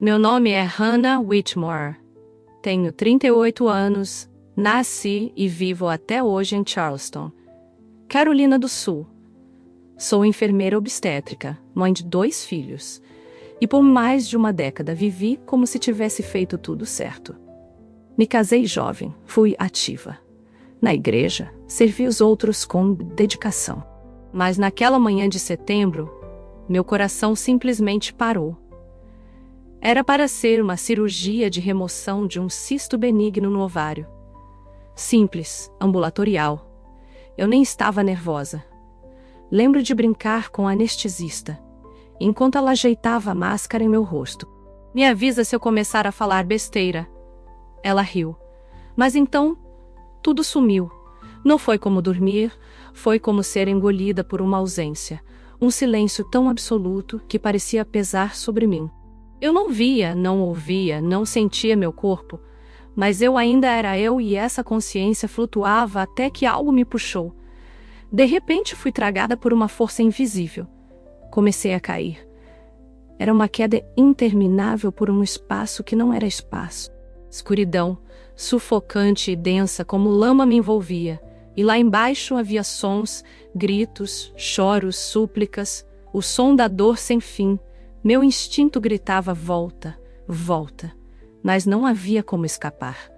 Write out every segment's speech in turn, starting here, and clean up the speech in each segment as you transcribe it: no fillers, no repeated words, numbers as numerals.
Meu nome é Hannah Whitmore. Tenho 38 anos, nasci e vivo até hoje em Charleston, Carolina do Sul. Sou enfermeira obstétrica, mãe de 2 filhos, e por mais de uma década vivi como se tivesse feito tudo certo. Me casei jovem, fui ativa. Na igreja, servi os outros com dedicação. Mas naquela manhã de setembro, meu coração simplesmente parou. Era para ser uma cirurgia de remoção de um cisto benigno no ovário. Simples, ambulatorial. Eu nem estava nervosa. Lembro de brincar com a anestesista, enquanto ela ajeitava a máscara em meu rosto. Me avisa se eu começar a falar besteira. Ela riu. Mas então, tudo sumiu. Não foi como dormir, foi como ser engolida por uma ausência. Um silêncio tão absoluto que parecia pesar sobre mim. Eu não via, não ouvia, não sentia meu corpo, mas eu ainda era eu e essa consciência flutuava até que algo me puxou. De repente fui tragada por uma força invisível. Comecei a cair. Era uma queda interminável por um espaço que não era espaço. Escuridão, sufocante e densa como lama me envolvia, e lá embaixo havia sons, gritos, choros, súplicas, o som da dor sem fim. Meu instinto gritava volta, volta, mas não havia como escapar.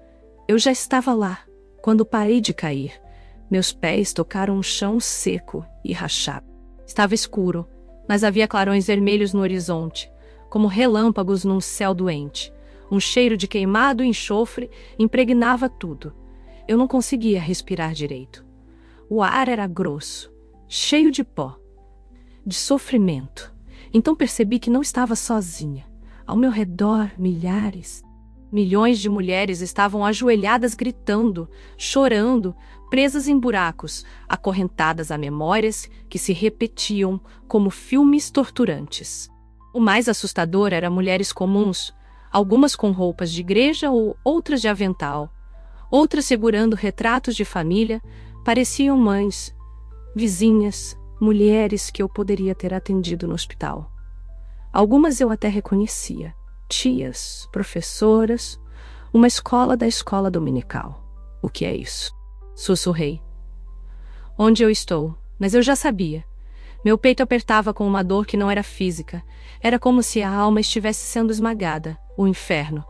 Eu já estava lá, quando parei de cair. Meus pés tocaram um chão seco e rachado. Estava escuro, mas havia clarões vermelhos no horizonte, como relâmpagos num céu doente. Um cheiro de queimado e enxofre impregnava tudo. Eu não conseguia respirar direito. O ar era grosso, cheio de pó, de sofrimento. Então percebi que não estava sozinha. Ao meu redor, milhões de mulheres estavam ajoelhadas gritando, chorando, presas em buracos, acorrentadas a memórias que se repetiam como filmes torturantes. O mais assustador eram mulheres comuns, algumas com roupas de igreja ou outras de avental, outras segurando retratos de família, pareciam mães, vizinhas, mulheres que eu poderia ter atendido no hospital. Algumas eu até reconhecia, tias, professoras, uma escola da escola dominical. O que é isso? Sussurrei. Onde eu estou? Mas eu já sabia. Meu peito apertava com uma dor que não era física. Era como se a alma estivesse sendo esmagada. O inferno.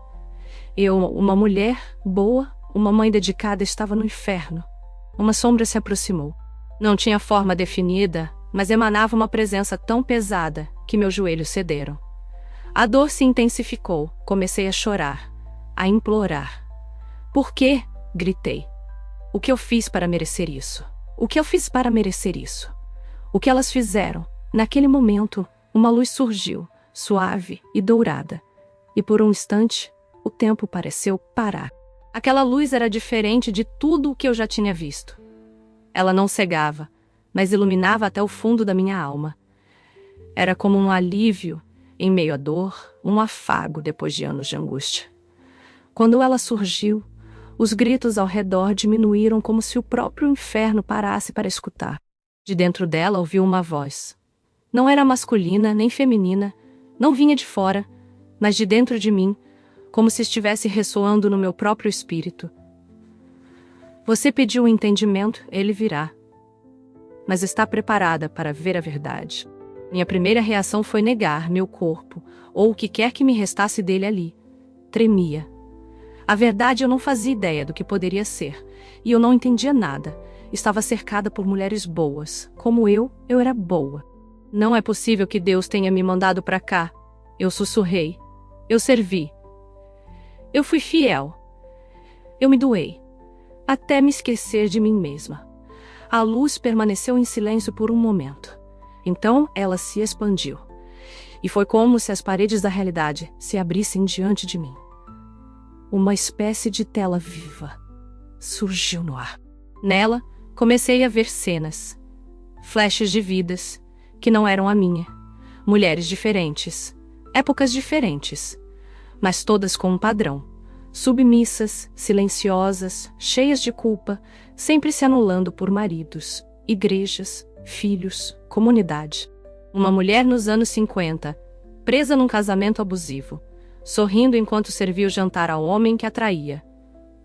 Eu, uma mulher boa, uma mãe dedicada, estava no inferno. Uma sombra se aproximou. Não tinha forma definida, mas emanava uma presença tão pesada que meus joelhos cederam. A dor se intensificou. Comecei a chorar, a implorar. Por quê? Gritei. O que eu fiz para merecer isso? O que eu fiz para merecer isso? O que elas fizeram? Naquele momento, uma luz surgiu, suave e dourada. E por um instante, o tempo pareceu parar. Aquela luz era diferente de tudo o que eu já tinha visto. Ela não cegava, mas iluminava até o fundo da minha alma. Era como um alívio em meio à dor, um afago depois de anos de angústia. Quando ela surgiu, os gritos ao redor diminuíram como se o próprio inferno parasse para escutar. De dentro dela ouvi uma voz. Não era masculina nem feminina, não vinha de fora, mas de dentro de mim, como se estivesse ressoando no meu próprio espírito. Você pediu o entendimento, ele virá. Mas está preparada para ver a verdade. Minha primeira reação foi negar meu corpo, ou o que quer que me restasse dele ali. Tremia. A verdade, eu não fazia ideia do que poderia ser, e eu não entendia nada. Estava cercada por mulheres boas. Como eu era boa. Não é possível que Deus tenha me mandado para cá. Eu sussurrei. Eu servi. Eu fui fiel. Eu me doei. Até me esquecer de mim mesma. A luz permaneceu em silêncio por um momento. Então ela se expandiu. E foi como se as paredes da realidade se abrissem diante de mim. Uma espécie de tela viva surgiu no ar. Nela, comecei a ver cenas, flashes de vidas que não eram a minha. Mulheres diferentes, épocas diferentes, mas todas com um padrão. Submissas, silenciosas, cheias de culpa, sempre se anulando por maridos, igrejas, filhos, comunidade. Uma mulher nos anos 50, presa num casamento abusivo. sorrindo enquanto servia o jantar ao homem que a traía.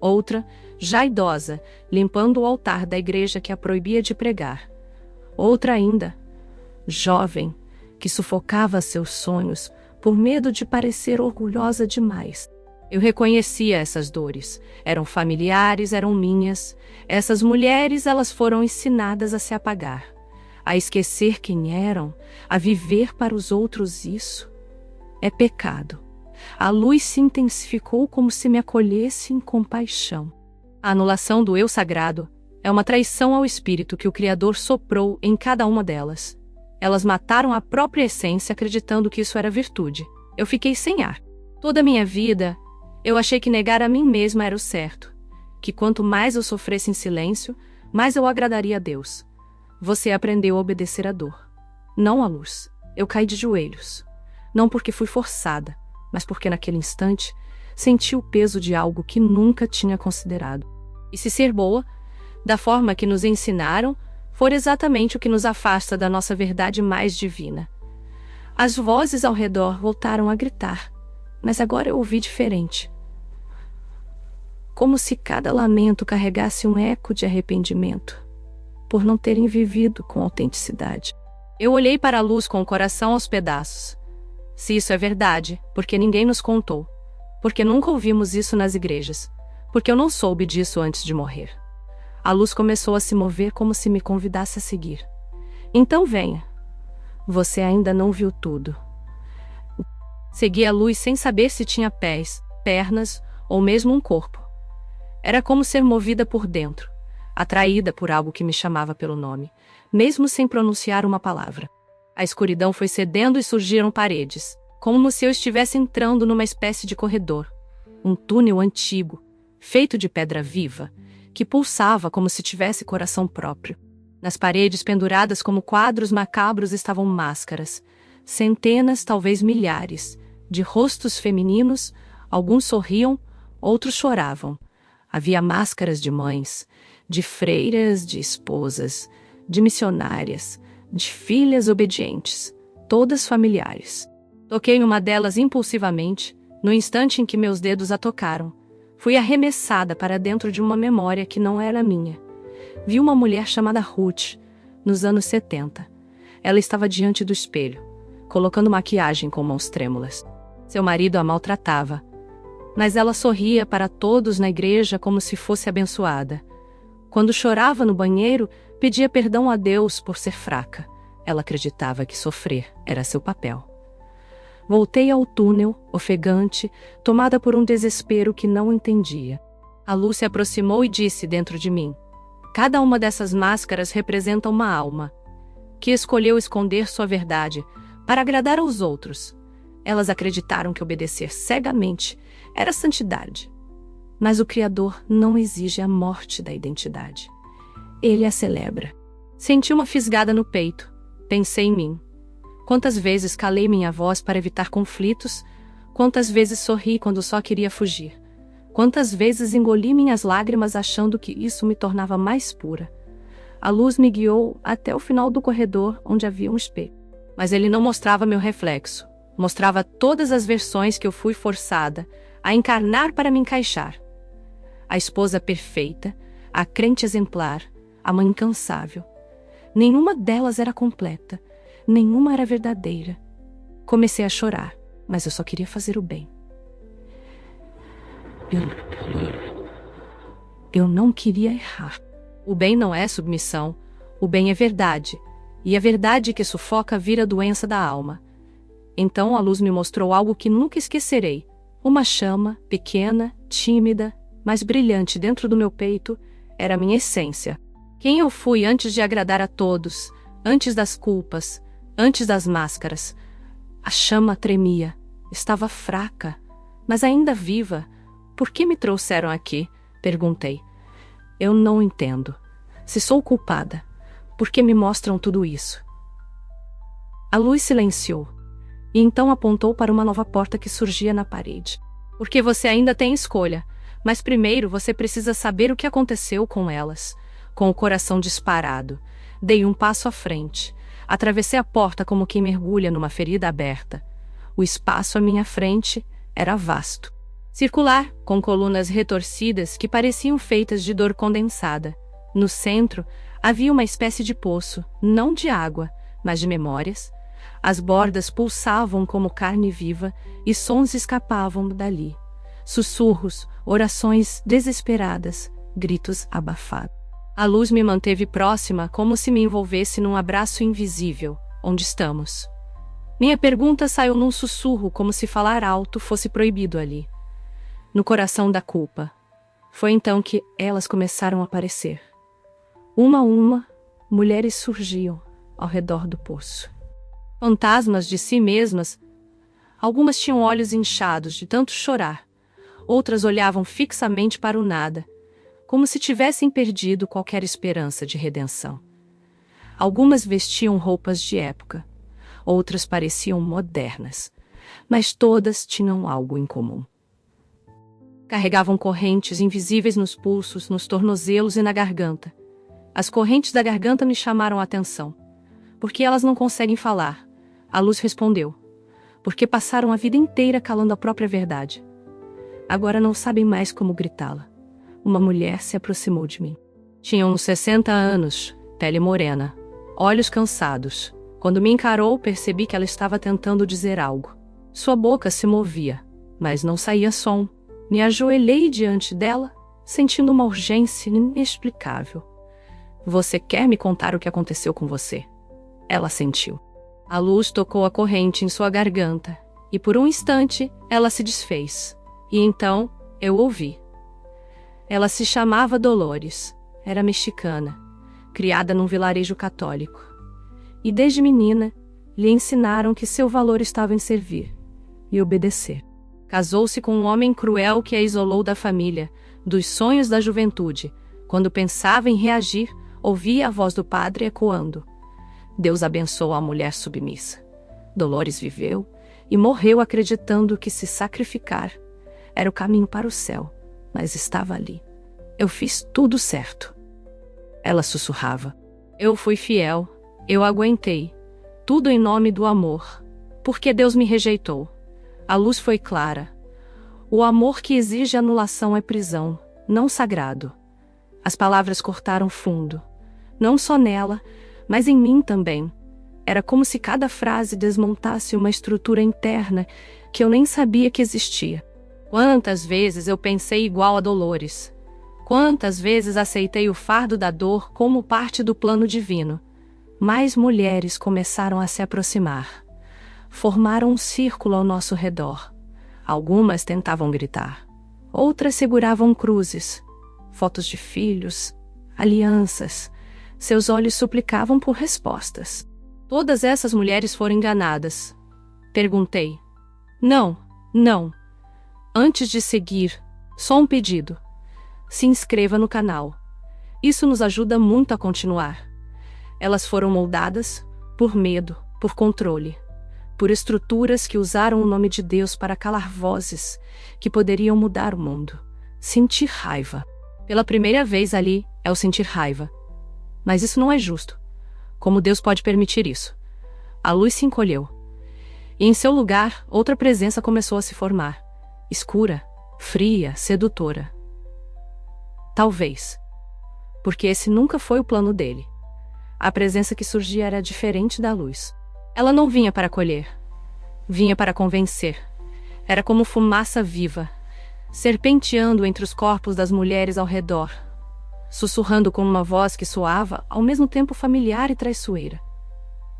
Outra, já idosa, limpando o altar da igreja que a proibia de pregar. Outra ainda, jovem, que sufocava seus sonhos por medo de parecer orgulhosa demais. Eu reconhecia essas dores. Eram familiares, eram minhas. Essas mulheres, elas foram ensinadas a se apagar, a esquecer quem eram, a viver para os outros. Isso é pecado. A luz se intensificou como se me acolhesse em compaixão. A anulação do eu sagrado é uma traição ao espírito que o Criador soprou em cada uma delas. Elas mataram a própria essência acreditando que isso era virtude. Eu fiquei sem ar. Toda a minha vida, eu achei que negar a mim mesma era o certo. Que quanto mais eu sofresse em silêncio, mais eu agradaria a Deus. Você aprendeu a obedecer à dor, não à luz. Eu caí de joelhos. Não porque fui forçada, mas porque naquele instante senti o peso de algo que nunca tinha considerado. E se ser boa, da forma que nos ensinaram, for exatamente o que nos afasta da nossa verdade mais divina. As vozes ao redor voltaram a gritar, mas agora eu ouvi diferente. Como se cada lamento carregasse um eco de arrependimento, por não terem vivido com autenticidade. Eu olhei para a luz com o coração aos pedaços. Se isso é verdade, porque ninguém nos contou, porque nunca ouvimos isso nas igrejas, porque eu não soube disso antes de morrer. A luz começou a se mover como se me convidasse a seguir. Então venha. Você ainda não viu tudo. Segui a luz sem saber se tinha pés, pernas ou mesmo um corpo. Era como ser movida por dentro, atraída por algo que me chamava pelo nome, mesmo sem pronunciar uma palavra. A escuridão foi cedendo e surgiram paredes, como se eu estivesse entrando numa espécie de corredor. Um túnel antigo, feito de pedra viva, que pulsava como se tivesse coração próprio. Nas paredes penduradas como quadros macabros estavam máscaras, centenas, talvez milhares, de rostos femininos. Alguns sorriam, outros choravam. Havia máscaras de mães, de freiras, de esposas, de missionárias, de filhas obedientes, todas familiares. Toquei uma delas impulsivamente, no instante em que meus dedos a tocaram. Fui arremessada para dentro de uma memória que não era minha. Vi uma mulher chamada Ruth, nos anos 70. Ela estava diante do espelho, colocando maquiagem com mãos trêmulas. Seu marido a maltratava, mas ela sorria para todos na igreja como se fosse abençoada. Quando chorava no banheiro, pedia perdão a Deus por ser fraca. Ela acreditava que sofrer era seu papel. Voltei ao túnel, ofegante, tomada por um desespero que não entendia. A luz se aproximou e disse dentro de mim: cada uma dessas máscaras representa uma alma, que escolheu esconder sua verdade para agradar aos outros. Elas acreditaram que obedecer cegamente era santidade. Mas o Criador não exige a morte da identidade. Ele a celebra. Senti uma fisgada no peito. Pensei em mim. Quantas vezes calei minha voz para evitar conflitos? Quantas vezes sorri quando só queria fugir? Quantas vezes engoli minhas lágrimas achando que isso me tornava mais pura? A luz me guiou até o final do corredor, onde havia um espelho. Mas ele não mostrava meu reflexo. Mostrava todas as versões que eu fui forçada a encarnar para me encaixar. A esposa perfeita, a crente exemplar, a mãe incansável. Nenhuma delas era completa. Nenhuma era verdadeira. Comecei a chorar, mas eu só queria fazer o bem. Eu não queria errar. O bem não é submissão. O bem é verdade. E a verdade que sufoca vira doença da alma. Então a luz me mostrou algo que nunca esquecerei. Uma chama, pequena, tímida, mas brilhante dentro do meu peito, era a minha essência. Quem eu fui antes de agradar a todos, antes das culpas, antes das máscaras. A chama tremia. Estava fraca, mas ainda viva. Por que me trouxeram aqui? Perguntei. Eu não entendo. Se sou culpada, por que me mostram tudo isso? A luz silenciou, e então apontou para uma nova porta que surgia na parede. Porque você ainda tem escolha, mas primeiro você precisa saber o que aconteceu com elas. Com o coração disparado, dei um passo à frente. Atravessei a porta como quem mergulha numa ferida aberta. O espaço à minha frente Era vasto. Circular, com colunas retorcidas que pareciam feitas de dor condensada. No centro, havia uma espécie de poço, não de água, mas de memórias. As bordas pulsavam como carne viva e sons escapavam dali. Sussurros, orações desesperadas, gritos abafados. A luz me manteve próxima como se me envolvesse num abraço invisível. Onde estamos? Minha pergunta saiu num sussurro como se falar alto fosse proibido ali. No coração da culpa. Foi então que elas começaram a aparecer. Uma a uma, mulheres surgiam ao redor do poço. Fantasmas de si mesmas. Algumas tinham olhos inchados de tanto chorar. Outras olhavam fixamente para o nada, como se tivessem perdido qualquer esperança de redenção. Algumas vestiam roupas de época. Outras pareciam modernas, mas todas tinham algo em comum. Carregavam correntes invisíveis nos pulsos, nos tornozelos e na garganta. As correntes da garganta me chamaram a atenção. Porque elas não conseguem falar. A luz respondeu. Porque passaram a vida inteira calando a própria verdade. Agora não sabem mais como gritá-la. Uma mulher se aproximou de mim. Tinha uns 60 anos, pele morena, olhos cansados. Quando me encarou, percebi que ela estava tentando dizer algo. Sua boca se movia, mas não saía som. Me ajoelhei diante dela, sentindo uma urgência inexplicável. Você quer me contar o que aconteceu com você? Ela sentiu. A luz tocou a corrente em sua garganta, e por um instante ela se desfez. E então eu ouvi. Ela se chamava Dolores, era mexicana, criada num vilarejo católico. E desde menina, lhe ensinaram que seu valor estava em servir e obedecer. Casou-se com um homem cruel que a isolou da família, dos sonhos da juventude. Quando pensava em reagir, ouvia a voz do padre ecoando. Deus abençoou a mulher submissa. Dolores viveu e morreu acreditando que se sacrificar era o caminho para o céu, mas estava ali. Eu fiz tudo certo. Ela sussurrava. Eu fui fiel, eu aguentei. Tudo em nome do amor. Porque Deus me rejeitou. A luz foi clara. O amor que exige anulação é prisão, não sagrado. As palavras cortaram fundo. Não só nela, mas em mim também. Era como se cada frase desmontasse uma estrutura interna que eu nem sabia que existia. Quantas vezes eu pensei igual a Dolores? Quantas vezes aceitei o fardo da dor como parte do plano divino? Mais mulheres começaram a se aproximar. Formaram um círculo ao nosso redor. Algumas tentavam gritar. Outras seguravam cruzes, fotos de filhos, alianças. Seus olhos suplicavam por respostas. Todas essas mulheres foram enganadas. Perguntei. Não, não. Antes de seguir, só um pedido. Se inscreva no canal. Isso nos ajuda muito a continuar. Elas foram moldadas por medo, por controle. Por estruturas que usaram o nome de Deus para calar vozes que poderiam mudar o mundo. Sentir raiva. Pela primeira vez ali, é o sentir raiva. Mas isso não é justo. Como Deus pode permitir isso? A luz se encolheu. E em seu lugar, outra presença começou a se formar. Escura, fria, sedutora. Talvez. Porque esse nunca foi o plano dele. A presença que surgia era diferente da luz. Ela não vinha para acolher. Vinha para convencer. Era como fumaça viva, serpenteando entre os corpos das mulheres ao redor, sussurrando com uma voz que soava ao mesmo tempo familiar e traiçoeira.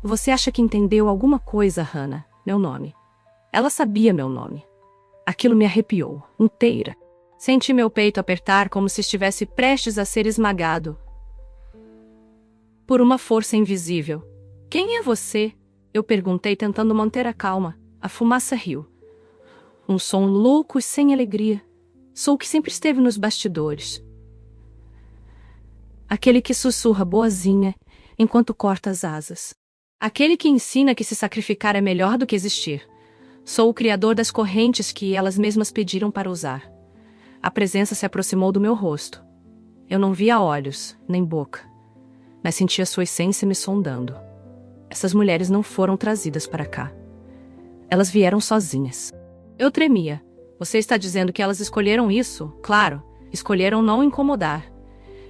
Você acha que entendeu alguma coisa, Hannah? Meu nome. Ela sabia meu nome. Aquilo me arrepiou, inteira. Senti meu peito apertar como se estivesse prestes a ser esmagado por uma força invisível. Quem é você? Eu perguntei, tentando manter a calma. A fumaça riu. Um som louco e sem alegria. Sou o que sempre esteve nos bastidores. Aquele que sussurra boazinha enquanto corta as asas. Aquele que ensina que se sacrificar é melhor do que existir. Sou o criador das correntes que elas mesmas pediram para usar. A presença se aproximou do meu rosto. Eu não via olhos, nem boca, mas sentia sua essência me sondando. Essas mulheres não foram trazidas para cá. Elas vieram sozinhas. Eu tremia, Você está dizendo que elas escolheram isso? Claro, escolheram não incomodar.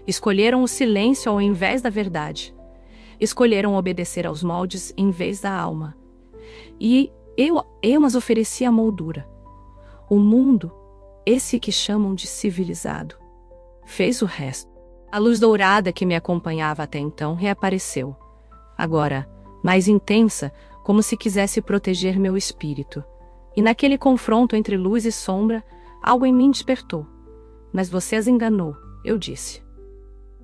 Escolheram o silêncio ao invés da verdade. Escolheram obedecer aos moldes em vez da alma. E eu as ofereci a moldura. O mundo, esse que chamam de civilizado, fez o resto. A luz dourada que me acompanhava até então reapareceu. Agora, mais intensa, como se quisesse proteger meu espírito. E naquele confronto entre luz e sombra, algo em mim despertou. Mas você as enganou, eu disse.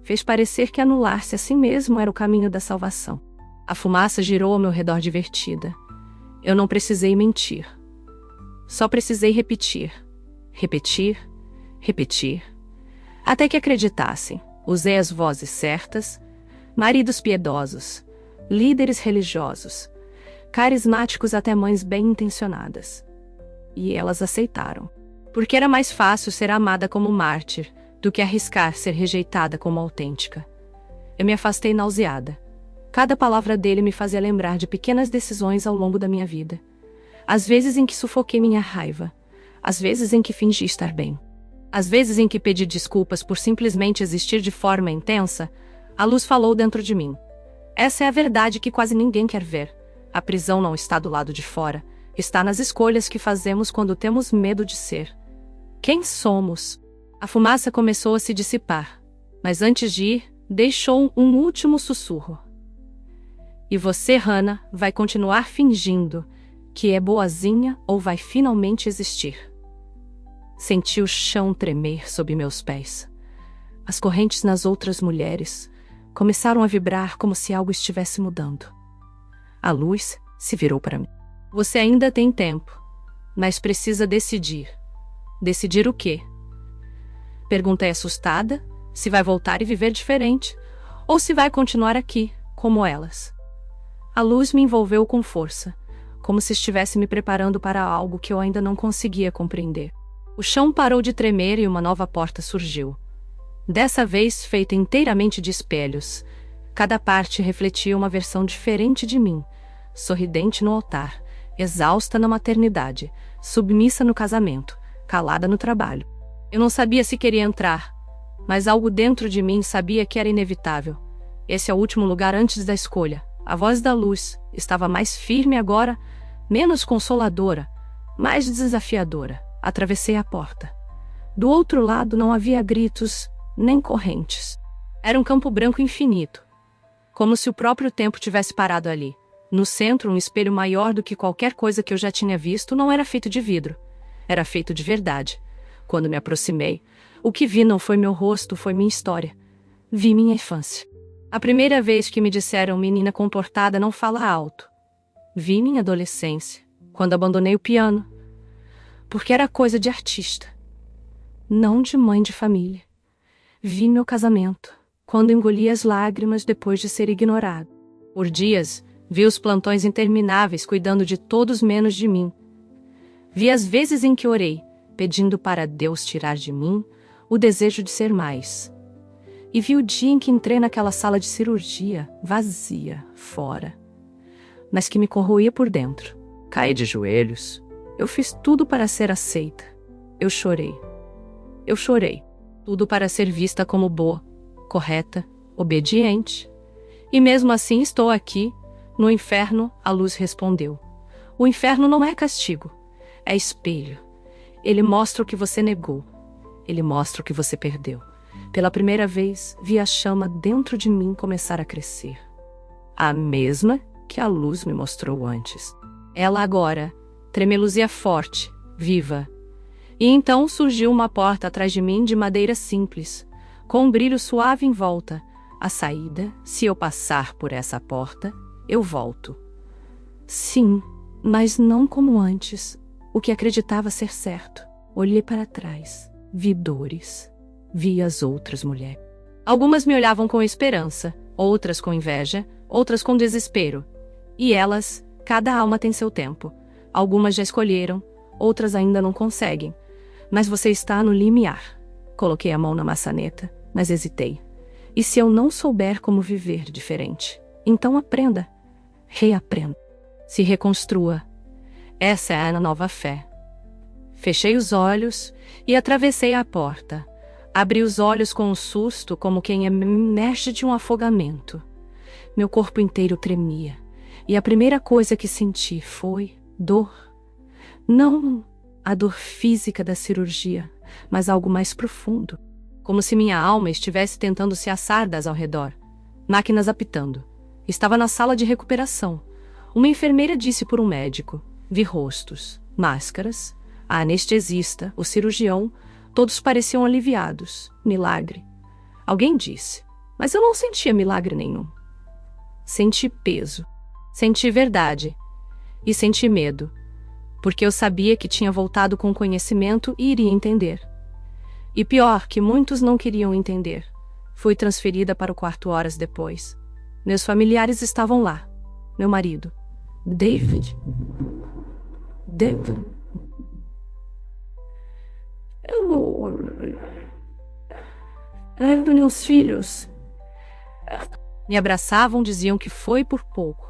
Fez parecer que anular-se a si mesmo era o caminho da salvação. A fumaça girou ao meu redor divertida. Eu não precisei mentir. Só precisei repetir. Repetir. Repetir. Até que acreditassem. Usei as vozes certas, maridos piedosos, líderes religiosos, carismáticos até mães bem-intencionadas. E elas aceitaram. Porque era mais fácil ser amada como mártir do que arriscar ser rejeitada como autêntica. Eu me afastei nauseada. Cada palavra dele me fazia lembrar de pequenas decisões ao longo da minha vida. Às vezes em que sufoquei minha raiva. Às vezes em que fingi estar bem. Às vezes em que pedi desculpas por simplesmente existir de forma intensa. A luz falou dentro de mim. Essa é a verdade que quase ninguém quer ver. A prisão não está do lado de fora. Está nas escolhas que fazemos quando temos medo de ser. Quem somos? A fumaça começou a se dissipar. Mas antes de ir, deixou um último sussurro. E você, Hannah, vai continuar fingindo que é boazinha ou vai finalmente existir? Senti o chão tremer sob meus pés. As correntes nas outras mulheres começaram a vibrar como se algo estivesse mudando. A luz se virou para mim. Você ainda tem tempo, mas precisa decidir. Decidir o quê? Perguntei assustada, se vai voltar e viver diferente, ou se vai continuar aqui, como elas. A luz me envolveu com força, como se estivesse me preparando para algo que eu ainda não conseguia compreender. O chão parou de tremer e uma nova porta surgiu. Dessa vez feita inteiramente de espelhos. Cada parte refletia uma versão diferente de mim, sorridente no altar, exausta na maternidade, submissa no casamento, calada no trabalho. Eu não sabia se queria entrar, mas algo dentro de mim sabia que era inevitável. Esse é o último lugar antes da escolha. A voz da luz estava mais firme agora, menos consoladora, mais desafiadora. Atravessei a porta. Do outro lado não havia gritos, nem correntes. Era um campo branco infinito, como se o próprio tempo tivesse parado ali. No centro, um espelho maior do que qualquer coisa que eu já tinha visto não era feito de vidro. Era feito de verdade. Quando me aproximei, o que vi não foi meu rosto, foi minha história. Vi minha infância. A primeira vez que me disseram menina comportada não fala alto. Vi minha adolescência, quando abandonei o piano. Porque era coisa de artista, não de mãe de família. Vi meu casamento, quando engoli as lágrimas depois de ser ignorado. Por dias, vi os plantões intermináveis cuidando de todos menos de mim. Vi as vezes em que orei, pedindo para Deus tirar de mim o desejo de ser mais. E vi o dia em que entrei naquela sala de cirurgia, vazia, fora, mas que me corroía por dentro. Caí de joelhos. Eu fiz tudo para ser aceita. Eu chorei. Eu chorei. Tudo para ser vista como boa, correta, obediente. E mesmo assim estou aqui, no inferno, a luz respondeu. O inferno não é castigo, é espelho. Ele mostra o que você negou. Ele mostra o que você perdeu. Pela primeira vez, vi a chama dentro de mim começar a crescer. A mesma que a luz me mostrou antes. Ela agora tremeluzia forte, viva. E então surgiu uma porta atrás de mim de madeira simples, com um brilho suave em volta. A saída, se eu passar por essa porta, eu volto. Sim, mas não como antes, o que acreditava ser certo. Olhei para trás, vi dores, vi as outras mulheres. Algumas me olhavam com esperança, outras com inveja, outras com desespero. E elas, cada alma tem seu tempo. Algumas já escolheram, outras ainda não conseguem. Mas você está no limiar. Coloquei a mão na maçaneta, mas hesitei. E se eu não souber como viver diferente? Então aprenda. Reaprenda. Se reconstrua. Essa é a nova fé. Fechei os olhos e atravessei a porta. Abri os olhos com um susto, como quem emerge de um afogamento. Meu corpo inteiro tremia, e a primeira coisa que senti foi dor. Não a dor física da cirurgia, mas algo mais profundo, como se minha alma estivesse tentando se assar das ao redor. Máquinas apitando. Estava na sala de recuperação. Uma enfermeira disse por um médico. Vi rostos, máscaras, a anestesista, o cirurgião, todos pareciam aliviados. Milagre. Alguém disse, mas eu não sentia milagre nenhum. Senti peso, senti verdade e senti medo, porque eu sabia que tinha voltado com conhecimento e iria entender. E pior, que muitos não queriam entender. Fui transferida para o quarto horas depois. Meus familiares estavam lá. Meu marido, David. Meus filhos me abraçavam, diziam que foi por pouco,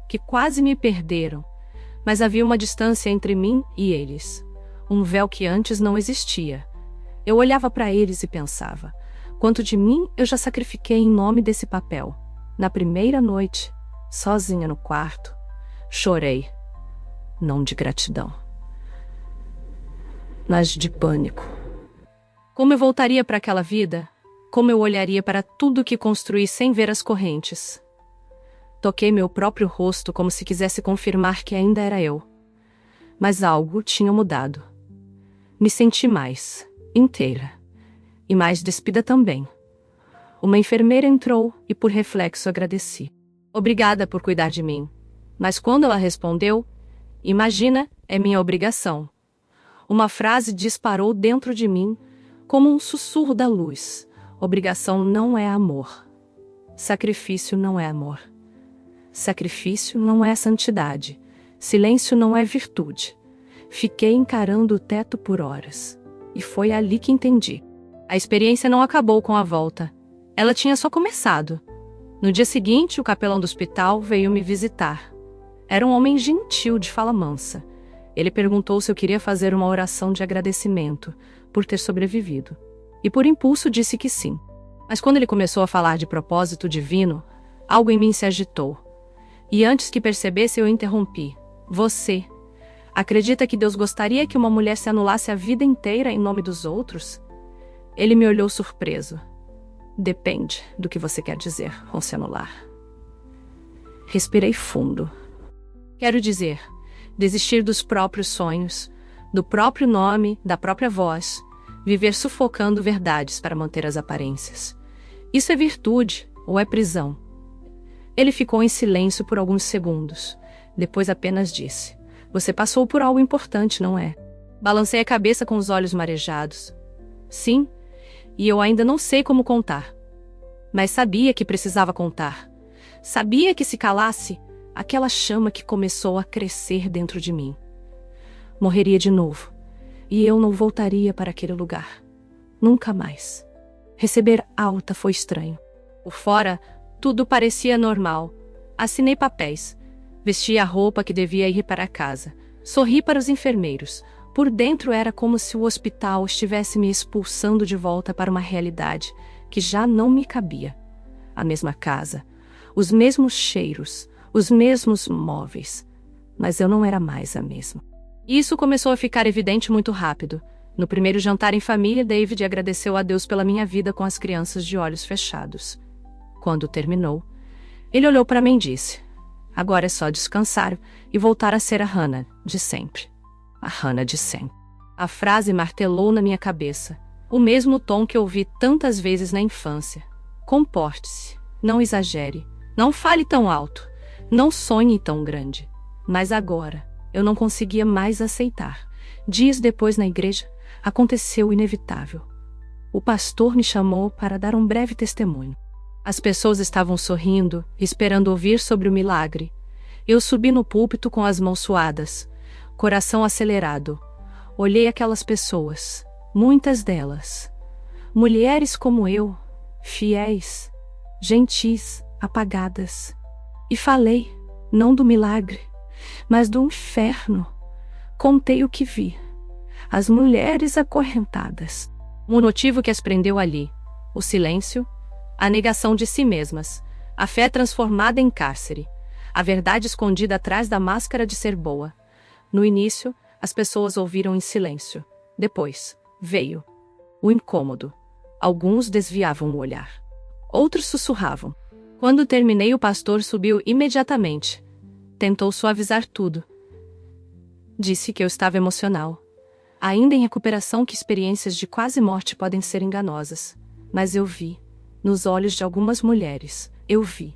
que quase me perderam, mas havia uma distância entre mim e eles, um véu que antes não existia. Eu olhava para eles e pensava, quanto de mim eu já sacrifiquei em nome desse papel. Na primeira noite, sozinha no quarto, chorei, não de gratidão, mas de pânico. Como eu voltaria para aquela vida? Como eu olharia para tudo que construí sem ver as correntes? Toquei meu próprio rosto como se quisesse confirmar que ainda era eu. Mas algo tinha mudado. Me senti mais inteira. E mais despida também. Uma enfermeira entrou e por reflexo agradeci. Obrigada por cuidar de mim. Mas quando ela respondeu, imagina, é minha obrigação. Uma frase disparou dentro de mim como um sussurro da luz. Obrigação não é amor. Sacrifício não é amor. Sacrifício não é santidade. Silêncio não é virtude. Fiquei encarando o teto por horas. E foi ali que entendi. A experiência não acabou com a volta. Ela tinha só começado. No dia seguinte, o capelão do hospital veio me visitar. Era um homem gentil de fala mansa. Ele perguntou se eu queria fazer uma oração de agradecimento por ter sobrevivido. E por impulso disse que sim. Mas quando ele começou a falar de propósito divino, algo em mim se agitou. E antes que percebesse, eu interrompi. Você acredita que Deus gostaria que uma mulher se anulasse a vida inteira em nome dos outros? Ele me olhou surpreso. Depende do que você quer dizer com se anular. Respirei fundo. Quero dizer, desistir dos próprios sonhos, do próprio nome, da própria voz, viver sufocando verdades para manter as aparências. Isso é virtude ou é prisão? Ele ficou em silêncio por alguns segundos. Depois apenas disse, você passou por algo importante, não é? Balancei a cabeça com os olhos marejados. Sim, e eu ainda não sei como contar. Mas sabia que precisava contar. Sabia que se calasse, aquela chama que começou a crescer dentro de mim morreria de novo, e eu não voltaria para aquele lugar. Nunca mais. Receber alta foi estranho. Por fora, tudo parecia normal. Assinei papéis. Vesti a roupa que devia ir para casa. Sorri para os enfermeiros. Por dentro era como se o hospital estivesse me expulsando de volta para uma realidade que já não me cabia. A mesma casa, os mesmos cheiros, os mesmos móveis. Mas eu não era mais a mesma. Isso começou a ficar evidente muito rápido. No primeiro jantar em família, David agradeceu a Deus pela minha vida com as crianças de olhos fechados. Quando terminou, ele olhou para mim e disse, agora é só descansar e voltar a ser a Hannah de sempre. A Hannah de sempre. A frase martelou na minha cabeça, o mesmo tom que ouvi tantas vezes na infância. Comporte-se, não exagere, não fale tão alto, não sonhe tão grande. Mas agora, eu não conseguia mais aceitar. Dias depois, na igreja, aconteceu o inevitável. O pastor me chamou para dar um breve testemunho. As pessoas estavam sorrindo, esperando ouvir sobre o milagre. Eu subi no púlpito com as mãos suadas, coração acelerado. Olhei aquelas pessoas, muitas delas. Mulheres como eu, fiéis, gentis, apagadas. E falei, não do milagre, mas do inferno. Contei o que vi. As mulheres acorrentadas. O motivo que as prendeu ali: o silêncio, a negação de si mesmas, a fé transformada em cárcere, a verdade escondida atrás da máscara de ser boa. No início, as pessoas ouviram em silêncio. Depois, veio o incômodo. Alguns desviavam o olhar. Outros sussurravam. Quando terminei, o pastor subiu imediatamente. Tentou suavizar tudo. Disse que eu estava emocional. Ainda em recuperação, que experiências de quase morte podem ser enganosas. Mas eu vi, nos olhos de algumas mulheres, eu vi.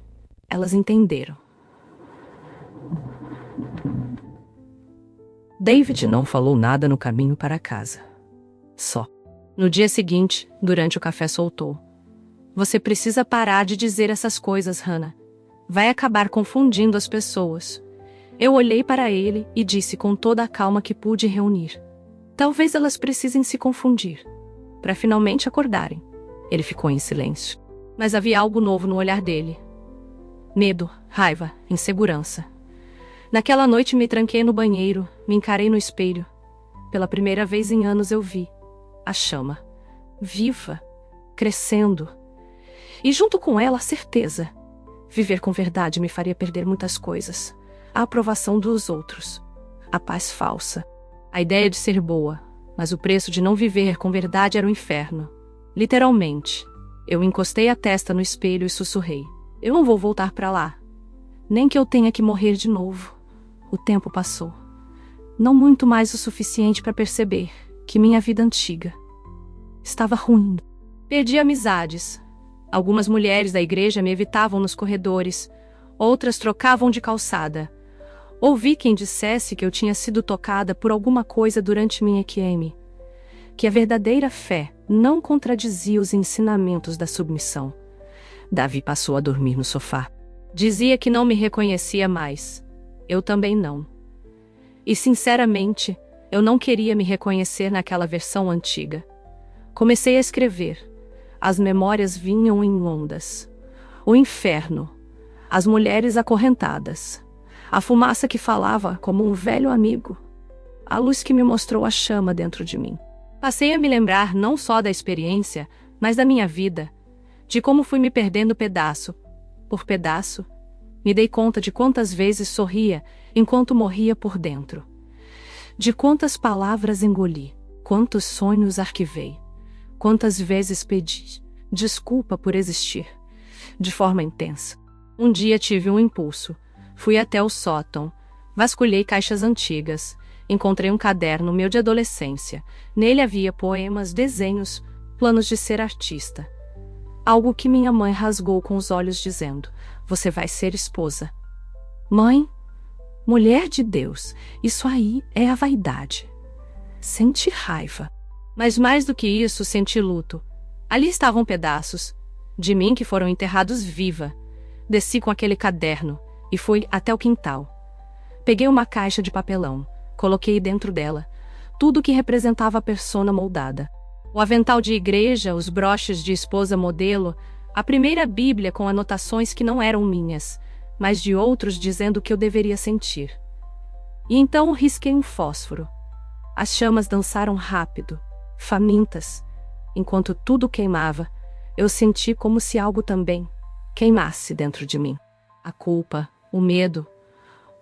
Elas entenderam. David não falou nada no caminho para casa. Só. No dia seguinte, durante o café, soltou: "Você precisa parar de dizer essas coisas, Hannah. Vai acabar confundindo as pessoas." Eu olhei para ele e disse com toda a calma que pude reunir: "Talvez elas precisem se confundir, para finalmente acordarem." Ele ficou em silêncio. Mas havia algo novo no olhar dele. Medo, raiva, insegurança. Naquela noite me tranquei no banheiro, me encarei no espelho. Pela primeira vez em anos eu vi a chama, viva, crescendo. E junto com ela a certeza. Viver com verdade me faria perder muitas coisas. A aprovação dos outros, a paz falsa, a ideia de ser boa, mas o preço de não viver com verdade era o inferno. Literalmente. Eu encostei a testa no espelho e sussurrei: "Eu não vou voltar para lá. Nem que eu tenha que morrer de novo." O tempo passou. Não muito mais o suficiente para perceber que minha vida antiga estava ruindo. Perdi amizades. Algumas mulheres da igreja me evitavam nos corredores, outras trocavam de calçada. Ouvi quem dissesse que eu tinha sido tocada por alguma coisa durante minha EQM, que a verdadeira fé não contradizia os ensinamentos da submissão. Davi passou a dormir no sofá. Dizia que não me reconhecia mais. Eu também não. E sinceramente, eu não queria me reconhecer naquela versão antiga. Comecei a escrever. As memórias vinham em ondas. O inferno. As mulheres acorrentadas. A fumaça que falava como um velho amigo. A luz que me mostrou a chama dentro de mim. Passei a me lembrar não só da experiência, mas da minha vida. De como fui me perdendo pedaço por pedaço. Me dei conta de quantas vezes sorria enquanto morria por dentro. De quantas palavras engoli, quantos sonhos arquivei. Quantas vezes pedi desculpa por existir, de forma intensa. Um dia tive um impulso. Fui até o sótão, vasculhei caixas antigas, encontrei um caderno meu de adolescência. Nele havia poemas, desenhos, planos de ser artista. Algo que minha mãe rasgou com os olhos dizendo: "Você vai ser esposa." Mãe, mulher de Deus, isso aí é a vaidade. Senti raiva. Mas mais do que isso, senti luto. Ali estavam pedaços de mim que foram enterrados viva. Desci com aquele caderno e fui até o quintal. Peguei uma caixa de papelão, coloquei dentro dela tudo que representava a persona moldada. O avental de igreja, os broches de esposa modelo, a primeira Bíblia com anotações que não eram minhas, mas de outros dizendo o que eu deveria sentir. E então risquei um fósforo. As chamas dançaram rápido, famintas. Enquanto tudo queimava, eu senti como se algo também queimasse dentro de mim. A culpa, o medo,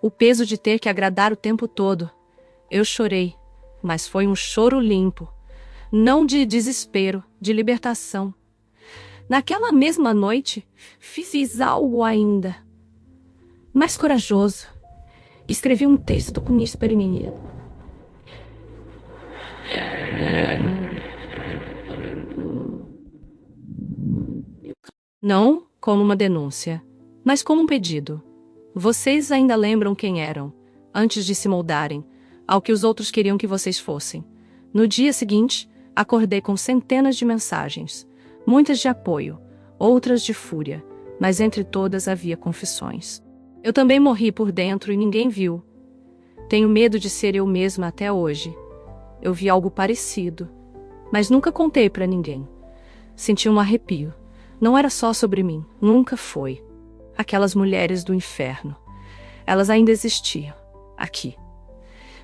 o peso de ter que agradar o tempo todo. Eu chorei, mas foi um choro limpo. Não de desespero, de libertação. Naquela mesma noite, fiz algo ainda mais corajoso. Escrevi um texto com minha experiência. Não como uma denúncia, mas como um pedido. Vocês ainda lembram quem eram, antes de se moldarem ao que os outros queriam que vocês fossem. No dia seguinte, acordei com centenas de mensagens, muitas de apoio, outras de fúria, mas entre todas havia confissões. Eu também morri por dentro e ninguém viu. Tenho medo de ser eu mesma até hoje. Eu vi algo parecido, mas nunca contei para ninguém. Senti um arrepio. Não era só sobre mim, nunca foi. Aquelas mulheres do inferno. Elas ainda existiam, aqui.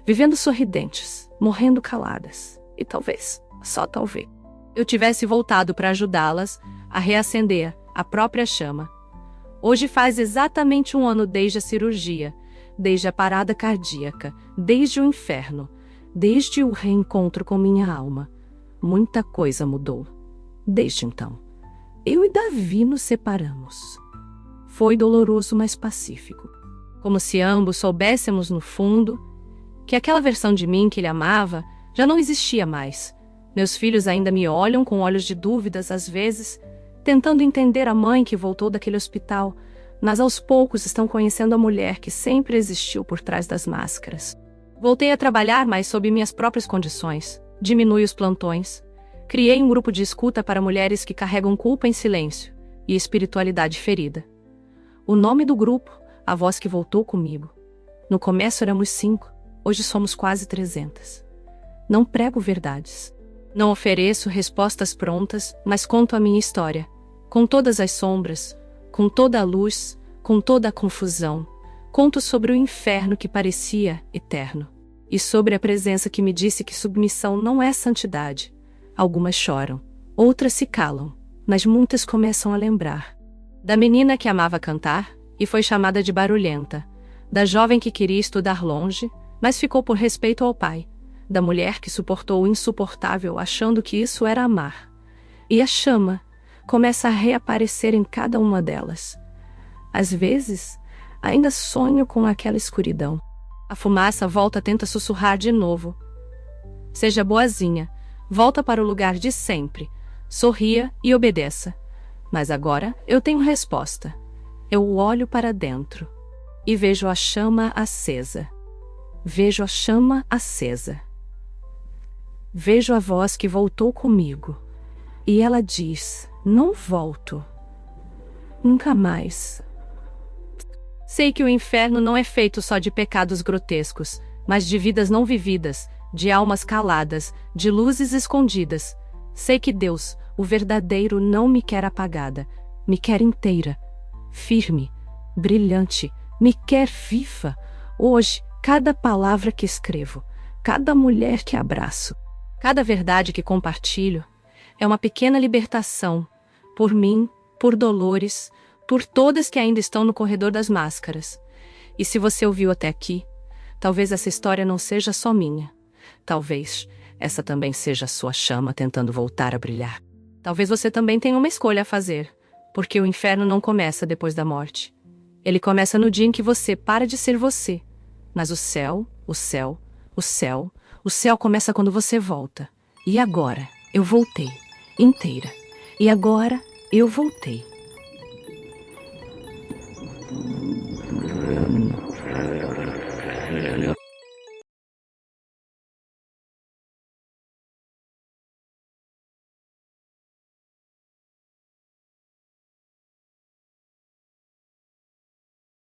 Vivendo sorridentes, morrendo caladas. E talvez, só talvez, eu tivesse voltado para ajudá-las a reacender a própria chama. Hoje faz exatamente 1 ano desde a cirurgia, desde a parada cardíaca, desde o inferno, desde o reencontro com minha alma. Muita coisa mudou. Desde então, eu e Davi nos separamos. Foi doloroso, mas pacífico. Como se ambos soubéssemos no fundo que aquela versão de mim que ele amava já não existia mais. Meus filhos ainda me olham com olhos de dúvidas às vezes, tentando entender a mãe que voltou daquele hospital, mas aos poucos estão conhecendo a mulher que sempre existiu por trás das máscaras. Voltei a trabalhar, mas sob minhas próprias condições. Diminui os plantões. Criei um grupo de escuta para mulheres que carregam culpa em silêncio e espiritualidade ferida. O nome do grupo, a voz que voltou comigo. No começo éramos 5, hoje somos quase 300. Não prego verdades. Não ofereço respostas prontas, mas conto a minha história. Com todas as sombras, com toda a luz, com toda a confusão. Conto sobre o inferno que parecia eterno. E sobre a presença que me disse que submissão não é santidade. Algumas choram, outras se calam, mas muitas começam a lembrar. Da menina que amava cantar e foi chamada de barulhenta. Da jovem que queria estudar longe, mas ficou por respeito ao pai. Da mulher que suportou o insuportável achando que isso era amar. E a chama começa a reaparecer em cada uma delas. Às vezes, ainda sonho com aquela escuridão. A fumaça volta, tenta sussurrar de novo. Seja boazinha, volta para o lugar de sempre. Sorria e obedeça. Mas agora eu tenho resposta. Eu olho para dentro e vejo a chama acesa. Vejo a chama acesa. Vejo a voz que voltou comigo. E ela diz: não volto. Nunca mais. Sei que o inferno não é feito só de pecados grotescos, mas de vidas não vividas, de almas caladas, de luzes escondidas. Sei que Deus, o verdadeiro, não me quer apagada, me quer inteira, firme, brilhante, me quer viva. Hoje, cada palavra que escrevo, cada mulher que abraço, cada verdade que compartilho, é uma pequena libertação, por mim, por Dolores, por todas que ainda estão no corredor das máscaras. E se você ouviu até aqui, talvez essa história não seja só minha. Talvez essa também seja a sua chama tentando voltar a brilhar. Talvez você também tenha uma escolha a fazer, porque o inferno não começa depois da morte. Ele começa no dia em que você para de ser você. Mas o céu começa quando você volta. E agora eu voltei, inteira. E agora eu voltei.